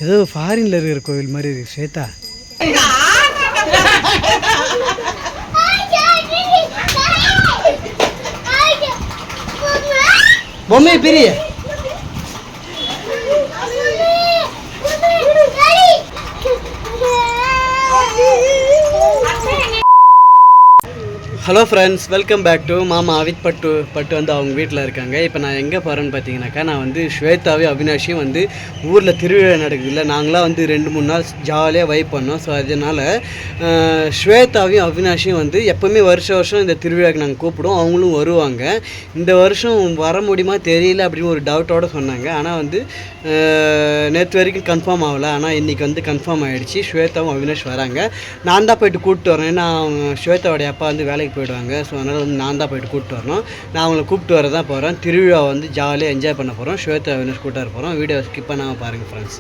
ஏதோ ஃபாரின்ல இருக்கிற கோவில் மாதிரி இருக்கு ஸ்வேதா. பொம்மை பெரிய hello friends, welcome back to மாமா அவித் பட்டு வந்து அவங்க வீட்டில் இருக்காங்க. இப்போ நான் எங்கே போகிறேன்னு பார்த்தீங்கன்னாக்கா, நான் வந்து ஸ்வேதாவையும் அவினாஷையும் வந்து ஊரில் திருவிழா நடக்குது இல்லை, நாங்களாம் வந்து 2-3 நாள் ஜாலியாக வைப் பண்ணோம். ஸோ அதனால் ஸ்வேதாவையும் அவினாஷையும் வந்து எப்போவுமே வருஷம் இந்த திருவிழாவுக்கு நாங்கள் கூப்பிடுவோம், அவங்களும் வருவாங்க. இந்த வருஷம் வர முடியுமா தெரியல அப்படின்னு ஒரு டவுட்டோடு சொன்னாங்க. ஆனால் வந்து நேற்று வரைக்கும் கன்ஃபார்ம் ஆகலை, ஆனால் இன்றைக்கி வந்து கன்ஃபார்ம் ஆகிடுச்சு. ஸ்வேதாவும் அவினாஷ் வராங்க. நான் தான் போய்ட்டு கூப்பிட்டு வரேன். ஏன்னா ஸ்வேதாவோடைய அப்பா வந்து வேலைக்கு போயிடுவாங்க. ஸோ அதனால் வந்து நான் தான் போய்ட்டு கூப்பிட்டு வரணும். நான் அவங்களை கூப்பிட்டு வர தான் போகிறேன். திருவிழா வந்து ஜாலியாக என்ஜாய் பண்ண போகிறோம். ஸ்வேதா அவினாஷ் கூப்பிட்டு வர போகிறோம். வீடியோ ஸ்கிப் பண்ணாமல் பாருங்கள் ஃப்ரெண்ட்ஸ்.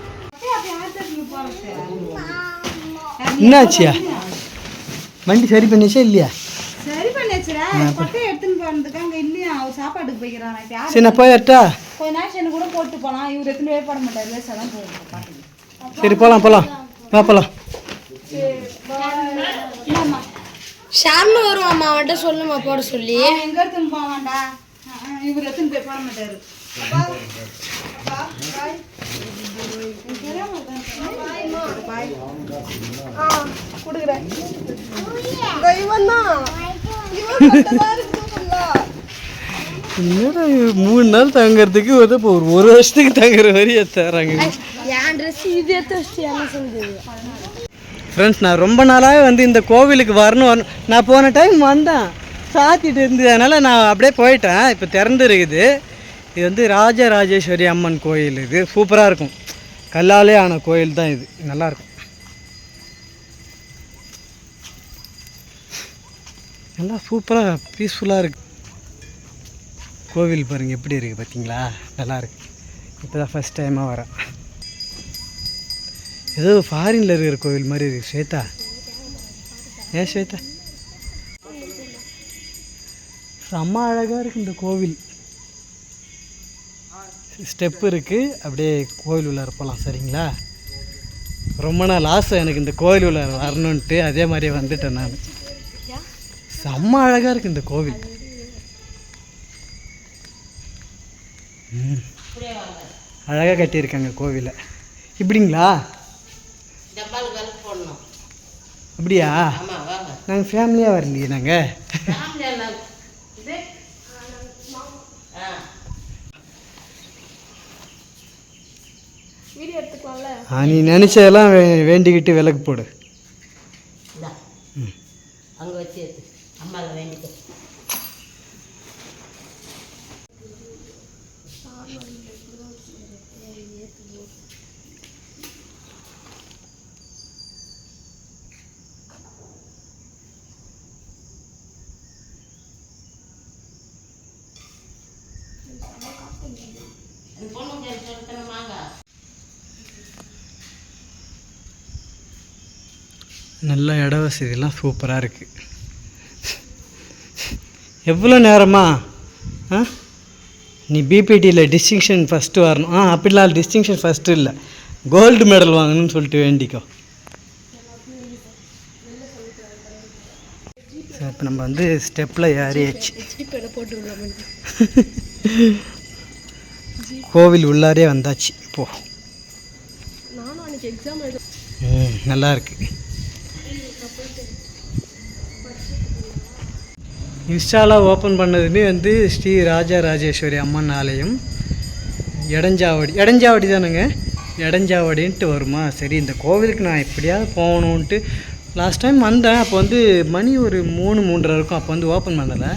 என்னாச்சியா வண்டி சரி பண்ணிச்சா இல்லையா? சரி பண்ணிச்சுடா. கொட்டை எடுத்துன்னு போறதுக்கு அங்கே இல்லையா, அவர் சாப்பாட்டுக்கு போய்க்கிறான். சரி நான் போயிட்டா கொஞ்ச நேரம் கூட போட்டு போகலாம். இவர் எத்தனை பேர் போட மாட்டார், லேசாதான் போகும் பாட்டுக்கு. சரி போகலாம் வா போகலாம். ஷார்னு வருவாம்மா, அவன்கிட்ட சொல்லுமா போட சொல்லி. எங்க எடுத்துன்னு போவான்டா, இவர் எத்தனை பேர் போட மாட்டாரு. கொடுக்குறேன். என்னடா 3 நாள் தங்குறதுக்கு வந்து இப்போ ஒரு வருஷத்துக்கு தங்குற வரைய தராங்க. என் ட்ரெஸ் இது எடுத்து வச்சு என்ன சொல்லுது ஃப்ரெண்ட்ஸ், நான் ரொம்ப நாளாகவே வந்து இந்த கோவிலுக்கு வரணும். நான் போன டைம் வந்தேன், சாத்திட்டு இருந்ததுனால நான் அப்படியே போயிட்டேன். இப்போ திறந்துருக்குது. இது வந்து ராஜராஜேஸ்வரி அம்மன் கோயில். இது சூப்பராக இருக்கும். கல்லாலே ஆன கோயில் தான் இது. நல்லாயிருக்கும். நல்லா சூப்பராக பீஸ்ஃபுல்லாக இருக்குது கோவில். பாருங்கள் எப்படி இருக்குது பார்த்தீங்களா? நல்லாயிருக்கு. இப்போ தான் ஃபஸ்ட் டைமாக வரேன். ஏதோ ஃபாரின்ல இருக்கிற கோவில் மாதிரி இருக்கு ஸ்வேதா. ஏன் ஸ்வேதா? செம்ம அழகாக இருக்குது இந்த கோவில். ஸ்டெப்பு இருக்குது, அப்படியே கோவில் உள்ளார போகலாம். சரிங்களா? ரொம்ப நாள் ஆசை எனக்கு இந்த கோவில் உள்ளார வரணுன்ட்டு. அதே மாதிரியே வந்துட்டேன் நான். செம்ம அழகாக இருக்குது இந்த கோவில். அழகாக கட்டியிருக்காங்க கோவிலை. இப்படிங்களா? அப்படியா? நாங்கள் ஃபேமிலியாக வரலையே. நாங்கள் நீ நினச்சதெல்லாம் வேண்டிக்கிட்டு விளக்கு போடு. அங்கே வச்சு அம்மாவில் வேண்டிக்க. நல்ல இட வசதியெல்லாம் சூப்பராக இருக்குது. எவ்வளோ நேரமா நீ பிபிடியில் டிஸ்டிங்ஷன் ஃபஸ்ட்டு வரணும். அப்படிலாம் டிஸ்டிங்ஷன் ஃபஸ்ட்டு இல்லை, கோல்டு மெடல் வாங்கணும்னு சொல்லிட்டு வேண்டிக்கோ. இப்போ நம்ம வந்து ஸ்டெப்பில் ஏறியாச்சு. கோவில் உள்ளாரே வந்தாச்சு. இப்போது நல்லா இருக்கு. இன்ஸ்டாலாக ஓப்பன் பண்ணதுமே வந்து ஸ்ரீ ராஜராஜேஸ்வரி அம்மன் ஆலயம் எடஞ்சாவடி தானுங்க. எடஞ்சாவடின்ட்டு வருமா? சரி, இந்த கோவிலுக்கு நான் எப்படியாவது போகணுன்ட்டு லாஸ்ட் டைம் வந்தேன். அப்போ வந்து மணி ஒரு 3-3:30 இருக்கும். அப்போ வந்து ஓப்பன் பண்ணலை.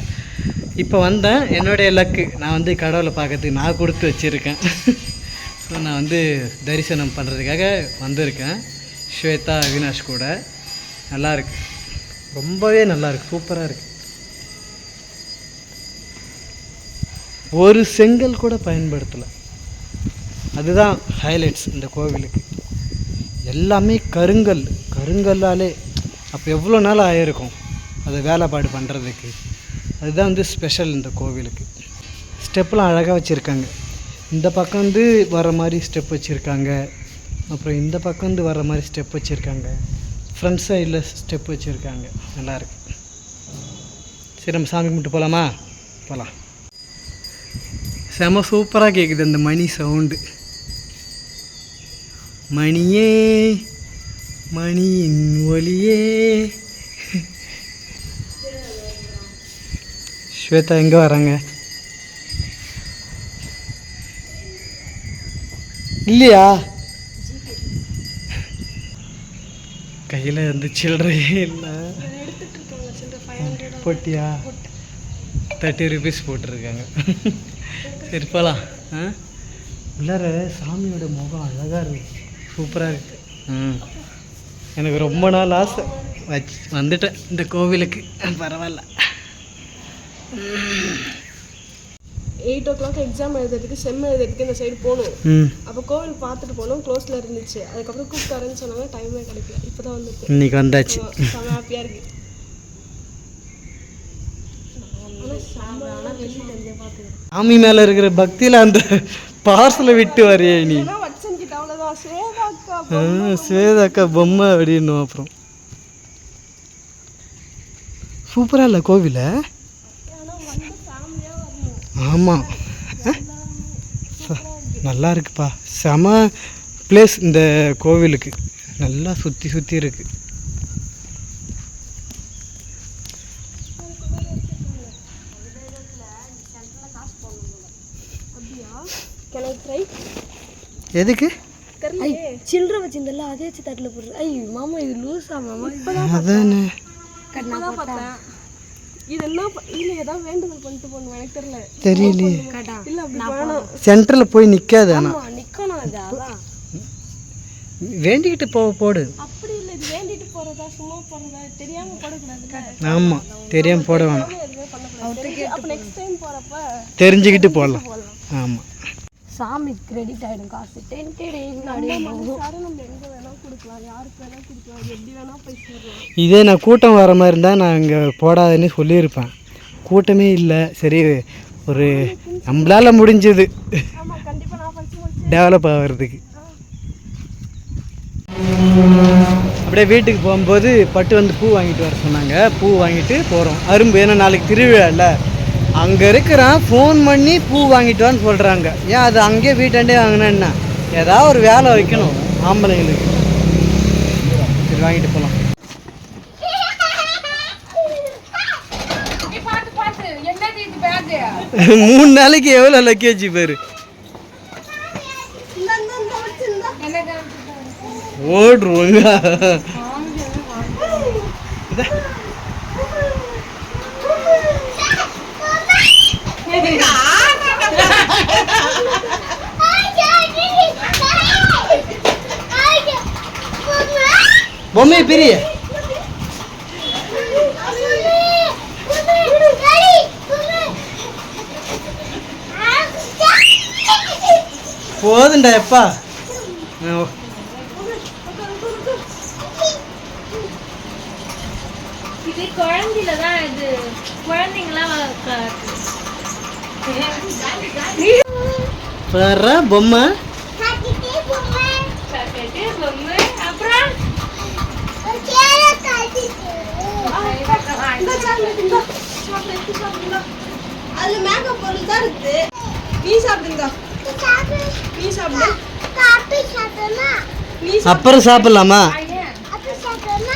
இப்போ வந்தேன். என்னுடைய லக்கு, நான் வந்து கடவுளை பார்க்கறதுக்கு நான் கொடுத்து வச்சுருக்கேன். ஸோ நான் வந்து தரிசனம் பண்ணுறதுக்காக வந்திருக்கேன். ஸ்வேதா அவினாஷ் கூட. நல்லாயிருக்கு, ரொம்பவே நல்லாயிருக்கு, சூப்பராக இருக்குது. ஒரு செங்கல் கூட பயன்படுத்தலை. அதுதான் ஹைலைட்ஸ் இந்த கோவிலுக்கு. எல்லாமே கருங்கல்லாலே. அப்போ எவ்வளோ நாள் ஆகிருக்கும் அதை வேலைப்பாடு பண்ணுறதுக்கு. அதுதான் வந்து ஸ்பெஷல் இந்த கோவிலுக்கு. ஸ்டெப்லாம் அழகாக வச்சுருக்காங்க. இந்த பக்கம் வந்து வர மாதிரி ஸ்டெப் வச்சுருக்காங்க. அப்புறம் இந்த பக்கம் வந்து வர மாதிரி ஸ்டெப் வச்சுருக்காங்க. ஃப்ரண்ட் சைடில் ஸ்டெப் வச்சுருக்காங்க. நல்லாயிருக்கு. சரி நம்ம சாமி கும்பிட்டு போகலாமா? போகலாம். செம சூப்பராக கேட்குது அந்த மணி சவுண்டு. மணியே மணியின் ஒலியே. ஸ்வேதா எங்கே வராங்க? இல்லையா? கையில் வந்து சில்லறையே இல்லை. போட்டியா? 30 rupees போட்டிருக்காங்க. சரி போகலாம். உள்ளார சாமியோட முகம் அழகாக இருக்குது, சூப்பராக இருக்குது. எனக்கு ரொம்ப நாள் ஆசை, வந்துட்டேன் இந்த கோவிலுக்கு. பரவாயில்ல. 8 o'clock எக்ஸாம் எழுதுறதுக்கு செம் எழுதுறதுக்கு இந்த சைடு போகணும். அப்போ கோவில் பார்த்துட்டு போனோம், க்ளோஸில் இருந்துச்சு. அதுக்கப்புறம் கூப்பிட்டாருன்னு சொன்னாங்க, டைமே கிடைக்கல. இப்போ தான் வந்துருக்கு. இன்னைக்கு வந்தாச்சு. செம ஹாப்பியாக இருக்குது. சாமி மேலே இருக்கிற பக்தியில் அந்த பார்சலை விட்டு வரையே நீ. ஸ்வேதாக்கா பொம்மை அப்படின்னும். அப்புறம் சூப்பராக இல்லை கோவில்? ஆமாம், நல்லா இருக்குப்பா. செம பிளேஸ் இந்த கோவிலுக்கு. நல்லா சுற்றி சுற்றி இருக்குது. எதுக்கு? சில்லறை வச்சிருந்தல அதே வச்சு தட்டில் போடுறது. ஐயோ மாமா இது லூஸா மாமா? அதானே இது என்ன இல்லை, ஏதாவது வேண்டுதல் பண்ணிட்டு போகணும். எனக்கு தெரியல. தெரியலையே. இல்லை அப்படி போகணும். சென்டரில் போய் நிற்காது. ஆனால் நிற்கணும். அது அதான் வேண்டிக்கிட்டு போடு. அப்படி இல்லை, இது வேண்டிட்டு போகிறதா சும்மா போகிறதா தெரியாமல் போடக்கூடாது. ஆமாம், தெரியாமல் போட வேணாம். அப்போ நெக்ஸ்ட் டைம் போகிறப்ப தெரிஞ்சுக்கிட்டு போடலாம். ஆமாம், சாமி கிரெடிட் ஆகிடும் காசு. 10K நம்ம எங்கே வேணால் கொடுக்கலாம், யாருக்கு வேணால் கொடுக்கலாம், எப்படி வேணால் போய் சேரலாம். இதே நான் கூட்டம் வர மாதிரி இருந்தால் நான் இங்கே போடாதுன்னு சொல்லியிருப்பேன். கூட்டமே இல்லை. சரி, ஒரு நம்மளால் முடிஞ்சது ஆமாம், கண்டிப்பாக நான் ஃபஸ்ட்டு டெவலப் ஆகிறதுக்கு. அப்படியே வீட்டுக்கு போகும்போது பட்டு வந்து பூ வாங்கிட்டு வர சொன்னாங்க. பூ வாங்கிட்டு போகிறோம். அரும்பு, ஏன்னா நாளைக்கு திருவிழா இல்லை. அங்கே இருக்கிறான், ஃபோன் பண்ணி பூ வாங்கிட்டு வான்னு சொல்கிறாங்க. ஏன் அது அங்கேயே வீட்டாண்டே வாங்கினேன்னா ஏதாவது ஒரு வேலை வைக்கணும் ஆம்பளைங்களுக்கு. சரி வாங்கிட்டு போகலாம். 3 நாளைக்கு எவ்வளோ லக்கேஜ் பேர் ஓடுருவாங்க. பொம்மை பெரிய போதுண்டா எப்பா. இது குழந்தையில தான், இது குழந்தைங்களாம் வர பொம்மை. அப்புறம் அது மேக்கப் பொருள் தான் இருக்குது. நீ சாப்பிடுங்க. நீ சாப்பிடு. அப்புறம் சாப்பிடலாமா?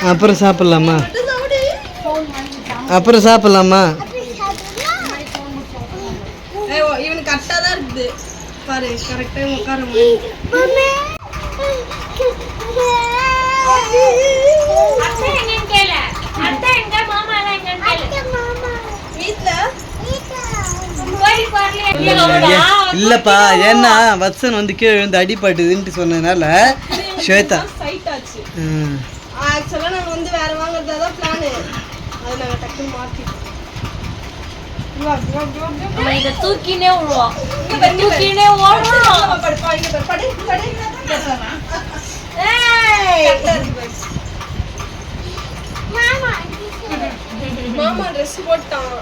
அப்புறம் சாப்பிடலாமா? அப்புறம் சாப்பிடலாமா? இவனுக்கு கரெக்டாக தான் இருக்குது பாரு. கரெக்டாக உட்கார அத்தை எங்கன்னு கேளு. அத்தை எங்க, மாமா எல்லாம் எங்கன்னு கேளு. வீட்டில் கோயிலுக்கு வரலையா? இல்லப்பா, ஏன்னா வத்சன் வந்து கீழே விழுந்து அடிபட்டுதுன்ட்டு சொன்னதுனால ஸ்வேதா சைட் ஆச்சு. ஆக்சுவலாக நாங்கள் வந்து வேற வாங்குறதா தான் பிளானு. அதை நாங்கள் டக்குன்னு மாற்றிட்டோம். நம்ம இதை தூக்கினே விடுவோம், தூக்கினே ஓடுவோம். மாமா ட்ரெஸ் போட்டான்.